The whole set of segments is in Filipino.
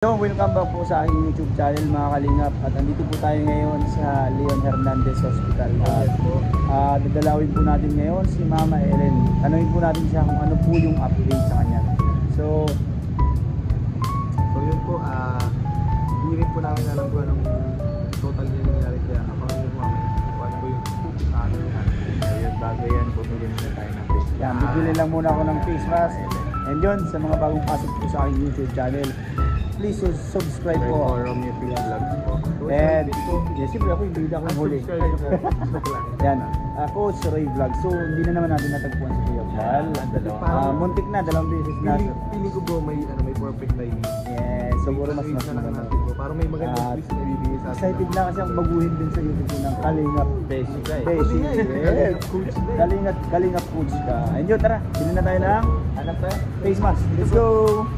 So, welcome back po sa aking YouTube channel mga kalingap. At andito po tayo ngayon sa Leon Hernandez Hospital. Dadalawin po natin ngayon si Mama Ellen. Tanungin po natin siya kung ano po yung update sa kanya. So yun po, hindi rin po namin alam kung anong total niya nangyari. Kaya abangan nyo po kami kung ano po yung ano yan. Ayun, bago yan, bumili muna tayo ng face mask. Yan, bibili lang muna ako ng face mask. And yun, sa mga bagong pasok po sa aking YouTube channel, please subscribe po. Romeo Vlogs po. And siyempre ako yung bida kong huli. Yan, ako si Ray Vlog. So hindi na naman natin natagpuan sa Kuya Val. Muntik na, 2 beses na. Pili ko bro, may perfect timing. Yes, siguro mas maganda. Para may magandang twist na bibigay sa atin. Excited na kasi ang baguhin din sa YouTube ng Kalingap. Basic ka Kalingap Coach ka. And yun, tara, bilhin na tayo ng face mask. Let's go!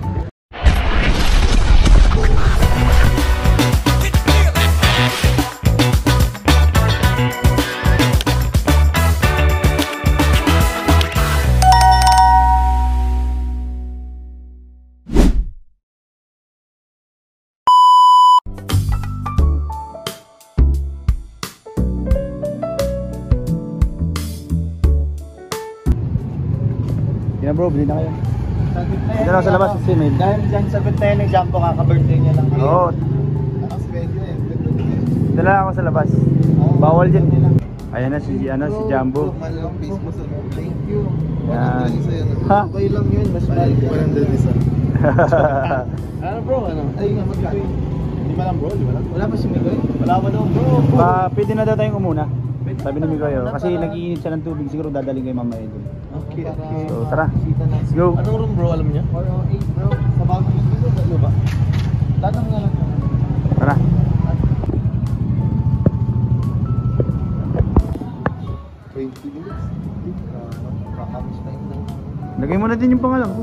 Yan bro, bilhin na kayo. Dito na sa labas, si Mel. Dahil dyan sa tayo ng Jumbo, kaka-birthday niya lang. Oo. Dito lang ako sa labas. Bawal dyan. Ayan na si Jumbo. Thank you. Yan. Ha? Okay lang yun, mas mahal ko. 100 isa. Ano bro, ano? Ay nga, magkano? Di ba lang bro, di ba lang? Wala pa si Mikoy? Wala pa daw bro. Pwede na daw tayong umuna. Sabi ni Mikoy, kasi nag-iinit siya ng tubig, siguro dadaling kay Mama Ellen. Okay. So tara, let's go. Anong room bro, alam niya? 408 bro, sa bagong dito, ano ba? Tatang nga lang. Tara. Lagay mo na din yung pangalan ko.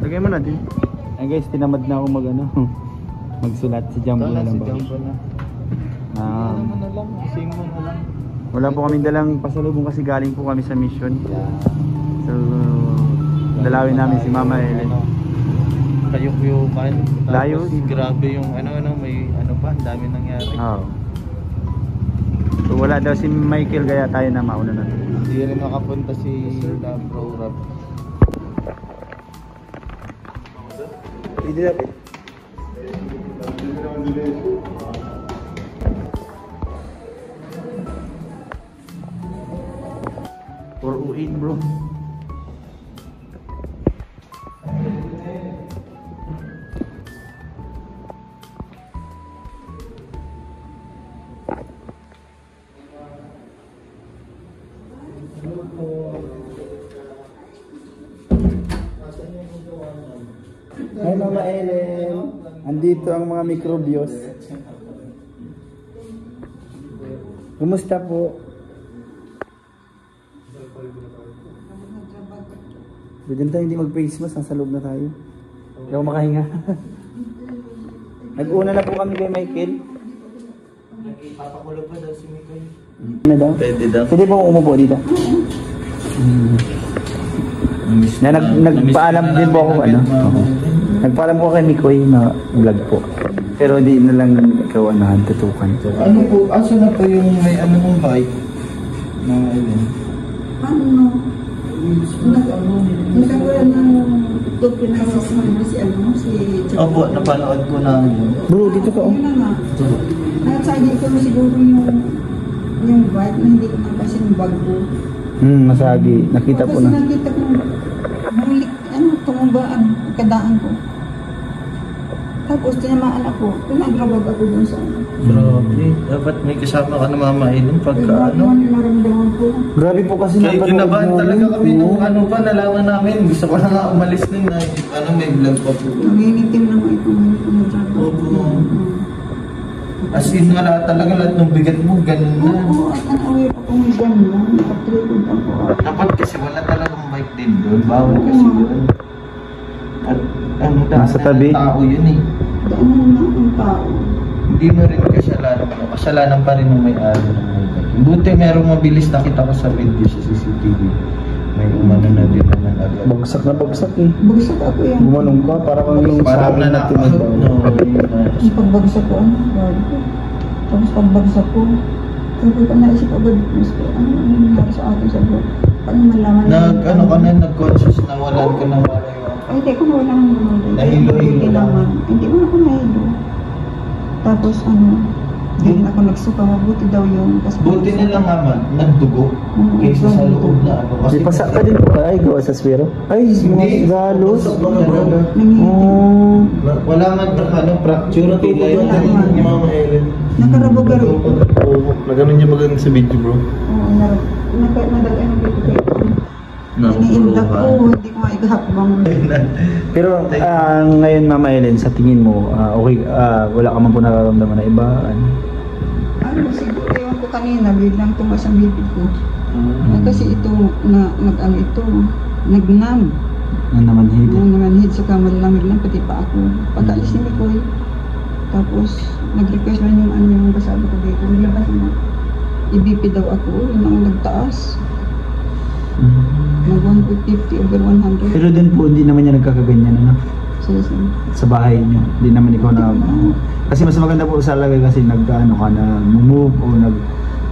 Lagay mo na din. Ay guys, tinamad na ako magsulat si Jumbo na lang ba? Wala po kaming dalang pasalubong kasi galing po kami sa mission. So, dalawin namin si Mama Ellen. Kayuk-yukan. Layo. Grabe yung may pa, ang dami nangyari. Oo. So wala daw si Michael kaya tayo na mauna na. Hindi rin nakapunta si Bro Rob. Pwede na po. Or uin bro. Hi Mama Ellen. Andito ang mga microbios. Kumusta po? Pwede na tayo hindi mag-face mask, nasa loob na tayo. Hindi ako makahinga. Nag-una na po kami kay Michael. Nagpapakulo pa daw si Mikoy. Ano daw? Pwede daw. Pwede po umupo dito. Nagpaalam din po ako Nagpaalam po kay Mikoy na vlog po. Pero hindi na lang ikaw tutukan. Ano po, asa na po yung may mong bike? Mga Ellen. Nagkaroon ng tupin na si Opo, napanood ko na Bro, dito ka Nag-side ko siguro yung bike na hindi ko kasi yung bag ko. Masagi. Nakita po na. Kasi nakita ko, tumumba ang kadaan ko. Tapos tinamaan ako, pinagrabag ako dun sa Grabe, dapat may kasama ka na Mama Ellen pagka naramdaman ko. Grabe po kasi kaya kinabahan talaga kami nung nalaman namin. Gusto ko na nga umalis din na may vlog pa po. Nangingitim naman itong Opo. As in nga lahat ng bigat mo, ganun na. Oo, at ang-aware akong gano'n, nakatripod ako. Dapat kasi wala talagang bike din doon. Bawal kasi yun. At nasa tabi. Tao yun eh. Daanan na ang tao. Hindi mo rin kasalanan pa rin ng may-ari ng bike. Buti merong mabilis, nakita ko sa video sa CCTV. May umano na din naman agad. Bagsak na bagsak eh. Bagsak ako yan. Gumanong ka, parang yung Parang na tinataw. Yung pagbagsak ko, ano, grabe ko. Tapos pagbagsak ko, sabi ko naisip agad, ano nangyari sa akin, sabi ko, paano malaman Ano ka na, nag-conscious na walan ka ng wala yung... Ay, hindi ko nawala ng malay. Nahilo-hilo lang. Hindi ko na ako nahilo. Tapos hindi rin ako nagsuka, mabuti daw yung... Buti na lang naman, nagdugo. Kaysa sa loob na ano. Kasi pasak ka din po ba? Ay, gawa sa spiro? Ay, Hindi. mga galos. Wala man fracture. Tila yun Wala man. ni Mama Ellen. Nakarabog-garog. Nagano niya maganda sa video bro. Oo, nadagay ng dito kayo. Iniindak ko, hindi ko maigahakbang. Pero ngayon Mama Ellen, sa tingin mo, okay, wala ka man po nararamdaman na iba? Ano, siguro ewan ko kanina, biglang tumas ang bibig ko. Kasi ito, nagnam. Ano naman hindi? Namanhid, saka malamig lang, pati pa ako. Pag-alis ni Mikoy, tapos nag-request man yung kasama ko dito. Naglabas na, i-BP daw ako, yun ang nagtaas. Nag 150 over 100. Pero din po, hindi naman niya nagkakaganyan, ano? Sa Sa bahay niyo. Hindi naman ikaw na... Kasi mas maganda po sa lagay kasi nag-ano ka na move o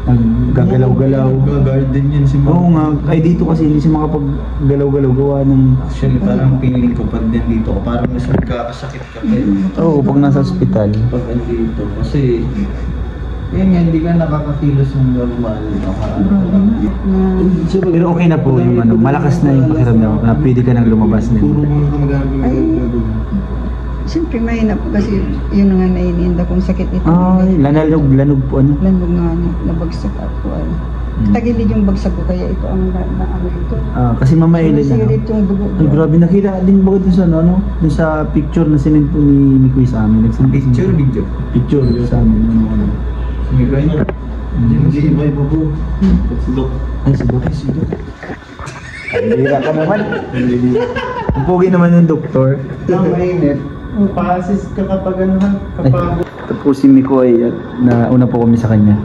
naggagalaw-galaw. Garden yan si Oo nga, ay dito kasi hindi siya makapaggalaw-galaw gawa ng... Actually, parang feeling ko pag nandito ko, parang mas nagkakasakit ka pa yun. Oo, pag nasa ospital. Pag nandito, kasi yun nga, hindi ka nakakakilos ng normal. Pero okay na po yung ano, malakas na yung pakiramdam na pwede ka nang lumabas na. Ay, siyempre mahina po kasi yun nga naiinda kong sakit ito. Ay, lanog po ano. Lanog nga nabagsak ako. Ay. Tagilid yung bagsak ko kaya ito ang naano ito. Kasi Mama Ellen ano. Sirit yung dugo. Ay, grabe, nakita din ba dun sa ano, dun sa picture na sinend po ni Kuya sa amin. Video? Picture sa amin. Ano. May ganyan. Hindi iba iba po. Silok. Ay, si Doc. Hira ka naman. Ang pogi naman yung doktor. Ang mainit. Pa-assist ka kapag ano ha? Kapag... Ito po si Miko ay nauna po kami sa kanya.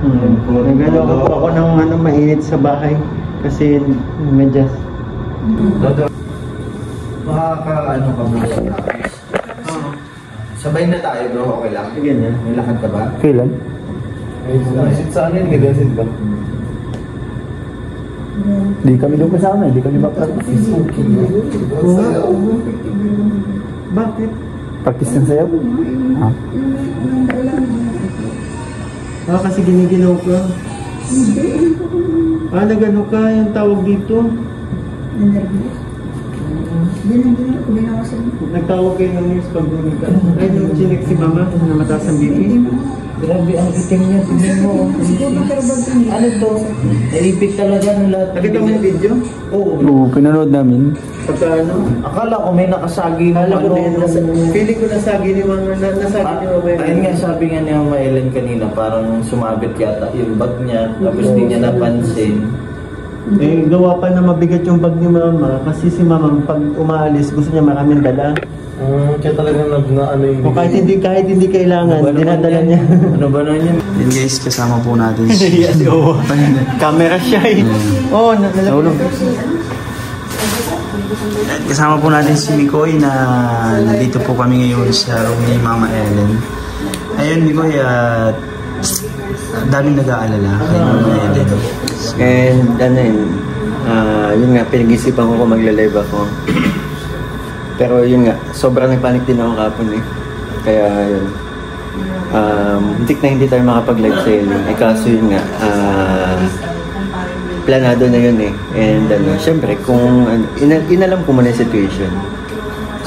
Nagano ako ng mainit sa bahay kasi medyo Makaka-ano ka bro? Sabay na tayo bro, okay lang? ganyan. May lakad ka ba? Kailan? Sit sa ano yun? Sit ba? Di kami doon kasama, di kami practice. Bakit? Practice ng sayaw? Ha? Kasi giniginaw ka. Nagano ka yung tawag dito? Nagtawag kayo ng news pag bunig ka. Ay, nung chinek si mama na mataas ang BP. Grabe, ang itim niya. Tignan mo. Ano to? Naipit talaga ng lahat. Nakita mo yung video? Oo, pinanood namin. Pagka ano? Akala ko may nakasagi na Alam ko din, ano. feeling ko nasagi ni mama, nasagi ni mama yun. Ayun nga, sabi nga ni Mama Ellen kanina, parang sumabit yata yung bag niya, tapos di niya napansin. Eh, gawa pa na mabigat yung bag ni mama kasi si mama pag umaalis gusto niya maraming dala. Kaya talagang ano yung... O kahit hindi kailangan, dinadala niya. Ano ba na yan? Yan guys, kasama po natin si... Yes, oo. Camera siya eh. Oo, Nahulog. At kasama po natin si Mikoy na nandito po kami ngayon sa room ni Mama Ellen. Ayun Mikoy, daming nag-aalala kay Mama Ellen. And ano yun nga, pinag-isipan ko kung magla-live ako. Pero yun nga, sobrang nagpanik din ako kapon eh. Kaya yun, hindi tayo makapag-live selling. Eh kaso yun nga, planado na yun eh. And syempre, kung inalam ko muna yung situation.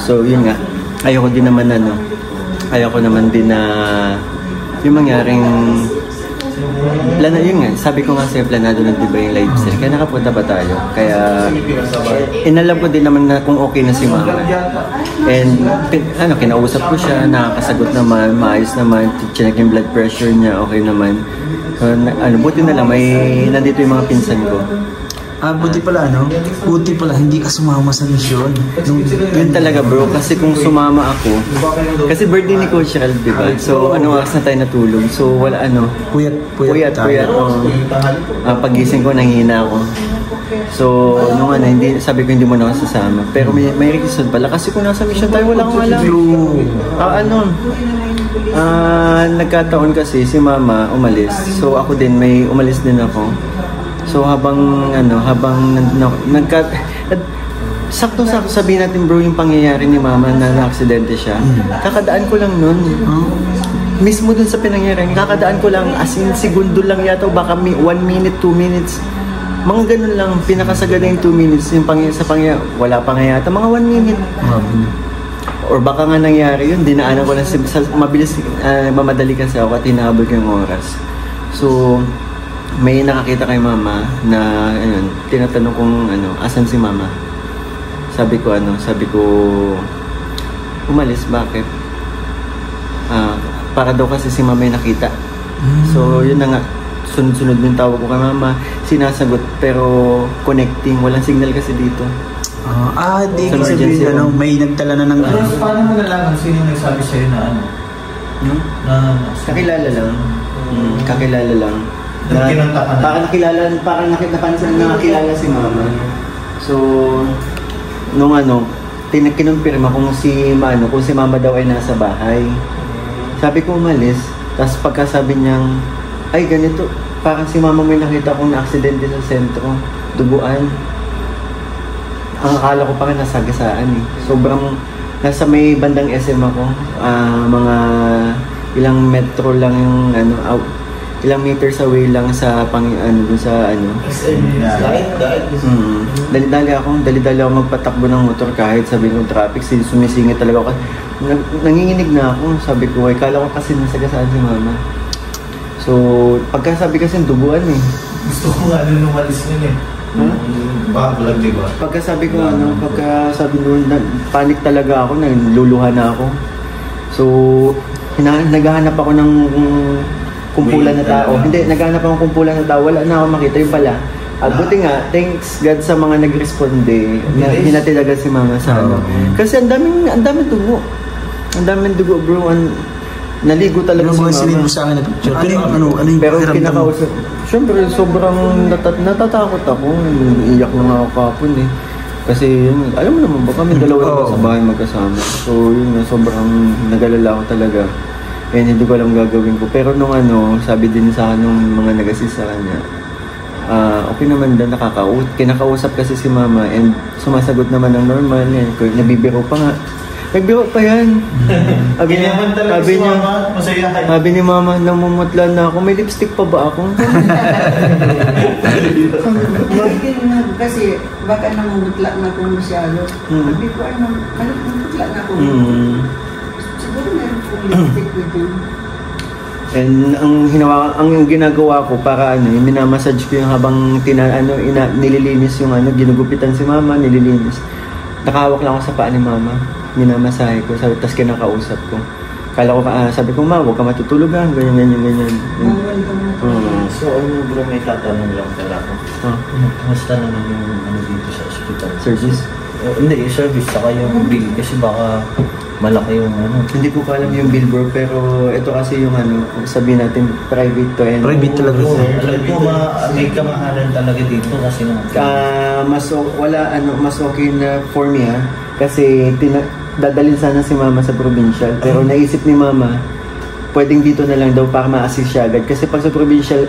So yun nga, ayoko naman din na yung mangyaring yun nga, sabi ko nga sa'yo, planado na diba yung live stream, kaya nakapunta pa tayo. Kaya inalam ko din naman na kung okay na si mama. And kinausap ko siya, nakakasagot naman, maayos naman, chinek yung blood pressure niya, okay naman. Buti na lang, nandito yung mga pinsan ko. Buti pala hindi ka sumama sa misyon. Yun talaga bro, kasi kung sumama ako, kasi birthday ni Coach Ral, diba? So oras na tayo natulog, so wala Puyat pagising ko, nanghina ako. So, nung ano, hindi, sabi ko hindi mo na ako sasama. Pero may reason pala. Kasi kung nasa mission tayo, wala akong alam. Nagkataon kasi si mama umalis. So, ako din, may umalis din ako. So, habang sakto-sakto sabihin natin bro yung pangyayari ni mama na na-aksidente siya. Kakadaan ko lang nun. Mismo dun sa pinangyayari, kakadaan ko lang as in segundo lang yata o baka 1 minute, 2 minutes. Mga ganun lang, pinakasagad na yung 2 minutes. Yung wala pa nga yata, mga 1 minute. Or baka nga nangyari yun, dinaanan ko lang mabilis, mamadali kasi ako at hinahabol ko yung oras. So, may nakakita kay mama na ayun, tinatanong kung asan si mama. Sabi ko umalis, bakit? Para daw kasi si mama yung nakita. So yun na nga, sunod-sunod yung tawag ko kay mama, sinasagot pero connecting, walang signal kasi dito. Di ko sabihin, may nagtala na ng Pero paano mo nalaman sino yung nagsabi sa'yo na Kakilala lang. Kakilala lang. Kinunta ka na? Parang napansin na nakilala si mama. So, nung kinumpirma kung si mama daw ay nasa bahay. Sabi ko umalis, tapos pagkasabi niyang, ay ganito, parang si mama may nakita kong na-aksidente sa sentro, duguan. Ang akala ko pa nga nasagasaan eh. Sobrang, nasa may bandang SM ako, mga ilang metro lang yung ilang meters away lang sa dali-dali ako magpatakbo ng motor kahit sabi ko traffic, sumisingit talaga ako. Nanginginig na ako, sabi ko, kala ko kasi nasagasaan si mama. So, pagkasabi kasi duguan eh. Gusto ko nga nung walis yun eh. Backvlog, di ba? Pagkasabi ko noon, panic talaga ako, naluluha na ako. So, naghahanap ako ng kumpulan na tao. Hindi, naghahanap ako ng kumpulan na tao. Wala na ako makita yung pala. At buti nga, thanks God sa mga nag-responde na hinatid agad si mama sa Kasi ang daming dugo. Ang daming dugo, bro. Naligo talaga si mama. Sinend mo sa akin na picture. Ano yung pero kinakausap. Siyempre, sobrang natatakot ako. Iiyak na nga ako kapon eh. Kasi, alam mo naman ba, kami dalawa sa bahay magkasama. So, yun, sobrang nag-alala ako talaga. And hindi ko alam gagawin ko. Pero nung sabi din sa akin nung mga nag-assist sa kanya, okay naman daw, kinakausap kasi si mama and sumasagot naman ng normal. Nabibiro pa nga. Nagbiro pa yan. Sabi ni mama, namumutla na ako. May lipstick pa ba ako? Kasi baka namumutla na ako masyado. Sabi ko, namumutla na ako. Siguro meron kong lipstick with you. And ang ginagawa ko para minamassage ko yung habang nililinis yung ginugupitan si mama, nililinis. Nakahawak lang ako sa paa ni mama. Minamasahe ko, tapos kinakausap ko. Kala ko, sabi ko, ma, huwag ka matutulog ganyan. So, bro, may tatanong lang pala ako. Kumusta naman yung dito sa hospital? Service? Hindi, yung service, saka yung bill. Kasi baka malaki yung Hindi ko alam yung bill, bro, pero ito kasi yung sabihin natin, private to. And private talaga. Alam ko, may kamahalan talaga dito kasi mas okay na for me kasi dadalhin sana si mama sa provincial, pero naisip ni mama pwedeng dito na lang daw para ma-assist siya agad kasi pag sa provincial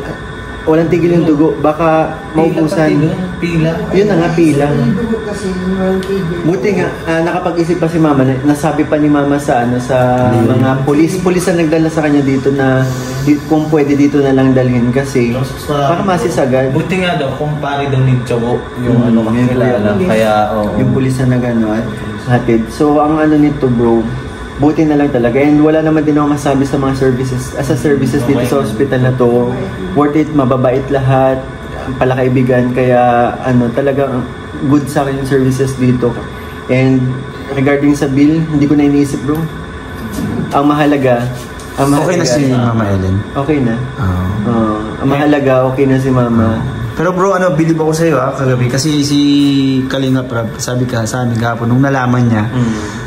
walang tigil yung dugo, baka maubusan. Pila. Yun na nga, pila. Buti nga, nakapag-isip pa si mama, nasabi pa ni mama sa mga pulis na nagdala sa kanya dito na kung pwede dito na lang dalhin kasi para masisagad. Buti nga daw, kung pare daw ni Chogo yung makikilala. Kaya, yung pulis na hatid. So, ang nito, bro, buti na lang talaga. And wala naman din ako masabi sa mga services dito sa hospital na to. Worth it, mababait lahat, palakaibigan. Kaya talagang good sa akin yung services dito. And regarding sa bill, hindi ko na iniisip, bro. Ang mahalaga okay na si Mama Ellen? Okay na. Ang mahalaga, okay na si Mama. Pero bro, bilib ako sa'yo kagabi. Kasi si Kalinga Prab, sabi ka sa amin kahapon, nung nalaman niya,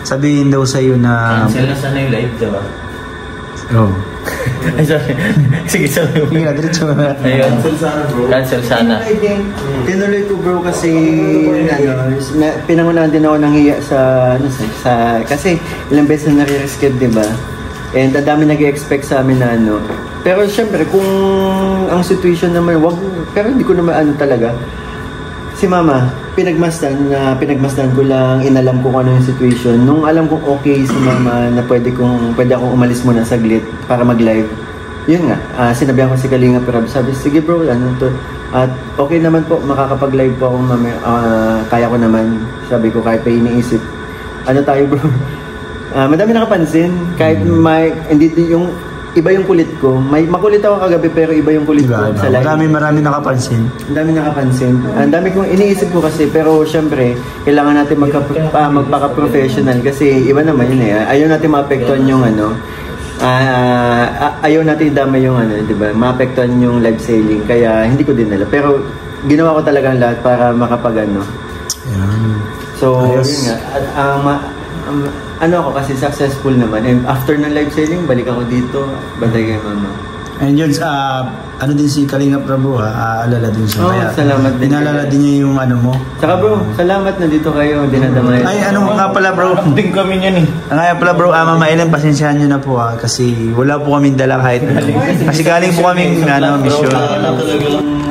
sabihin daw sa'yo na... Cancel na sana yung live, diba? Oo. Ay, sorry. Sige, sabi mo. Sige na, diretso na. Ayun. Cancel sana bro. Cancel sana. Tinuloy ko bro kasi pinangunahan din ako ng hiya sa kasi ilang beses na nare-rescue, di ba? And ang dami nag-expect sa amin na ano. Pero syempre kung ang situation naman pero hindi ko naman talaga. Si mama, pinagmasdan ko lang, inalam ko kung ano yung situation. Nung alam kong okay si mama na pwede akong umalis muna saglit para mag-live. Yun nga, sinabihan ko si Kalinga pero sabi, sige bro, ano to. At okay naman po, makakapag-live po ako mamaya. Kaya ko naman, sabi ko kahit pa iniisip. Ano tayo bro? Madami nakapansin, kahit hindi yung iba yung kulit ko. Makulit ako kagabi pero iba yung kulit ko sa live. Marami nakapansin. Ang dami nakapansin. Ang dami kong iniisip ko kasi pero syempre kailangan natin magpaka-professional kasi iba naman yun eh. Ayaw natin maapektuhan yung ano. Ayaw natin damay yung ano, 'di ba? Maapektuhan yung live selling kaya hindi ko din alam. Pero ginawa ko talaga ang lahat para makapag-ano. So, yun nga. Ano ako kasi successful naman and after ng live selling balik ako dito bantay kay mama. And yun, ano din si Kalinga Prabhu alala din siya. Kaya salamat din. Pinalala din niya yung ano mo. Saka bro, salamat na dito kayo, dinadamay. Ay, ano nga pala bro? Din kami niyan eh. Nga pala bro, Mama Ellen, pasensyahan nyo na po kasi wala po kaming dala kahit ano. Kasi galing po kaming mission.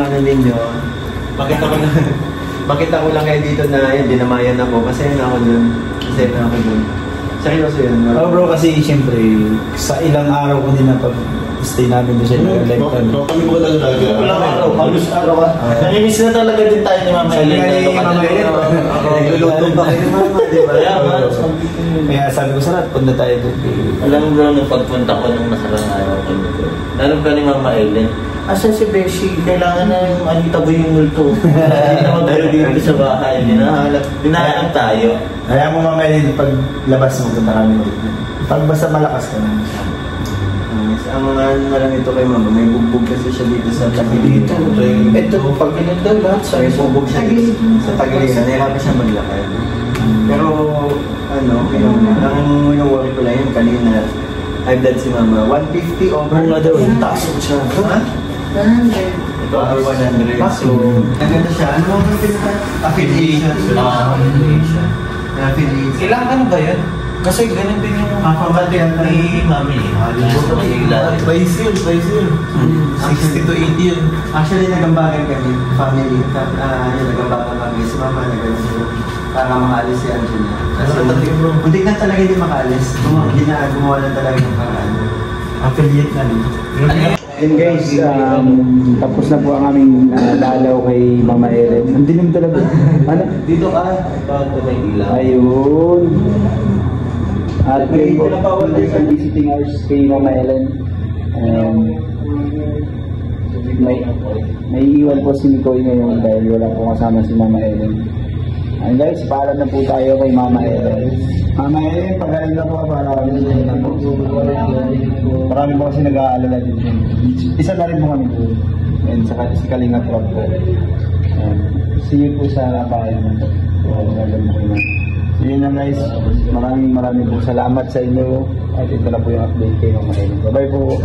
Ano ninyo, makita ko lang kayo dito na yun, dinamayan ako kasi na ako dun. Kasi na ako dun. Seryoso yun. Bro, kasi siyempre, sa ilang araw ko din na pag-stay namin doon sa live kami. Kami mo talaga. Walang araw, halos araw ka. Namimiss na talaga din tayo ni Mama Ellen. Nagluluto pa kayo ni Mama, di ba? Kaya sabi ko sarap, punta tayo doon. Alam mo bro, nung pagpunta ko nung nakarang araw ko dito, alam ka ni Mama Ellen, asan si Beshi? Kailangan na yung anitaboy yung multo. Hindi naman tayo dito sa bahay. Dinahanap tayo. Kaya mo Mama Ellen, paglabas mo, punta kami dito. Pag basta malakas ka na. Ang mga ano na lang ito kay Mama, may bugbog kasi siya dito sa tagiliran. Ito, pag pinagdaw lahat sa May bugbog siya dito sa tagiliran. Nahirapan siya maglakad. Pero, ano, ang worry ko lang yun kanina. I've done si Mama. 150 over. nga daw, taas mo siya. Ha? 100. Over 100. So, naganda siya. Ano ang affiliation? Affiliation. Kailangan ano ba yan? Kasi ganun din yung pambantiyan ni Mami. By seal. 60 to 80 yun. Actually, nagambagan kami, family. Nagambagan kami. Si Mama nagano para makaalis si Angelina. Kasi muntik na talaga hindi makaalis. Gumawa lang talaga ng paraan. Affiliate na rin. And guys, tapos na po ang aming dalaw kay Mama Ellen. Ang dilim talaga. Ano? Dito ka, bago may ilaw. Ayun. At ngayon po, ang visiting hours kay Mama Ellen. May iwan po si Mikoy ngayon dahil wala po kasama si Mama Ellen. And guys, paalam na po tayo kay Mama Ellen. Mama Ellen, pag-alam na po para marami po kasi nag-aalala din. Isa na rin po kami po. And si Kalinga Prab po. See you po sa bahay naman. So yun lang guys, maraming po salamat sa inyo. At ito na po yung update kay Mama Ellen. Bye-bye po.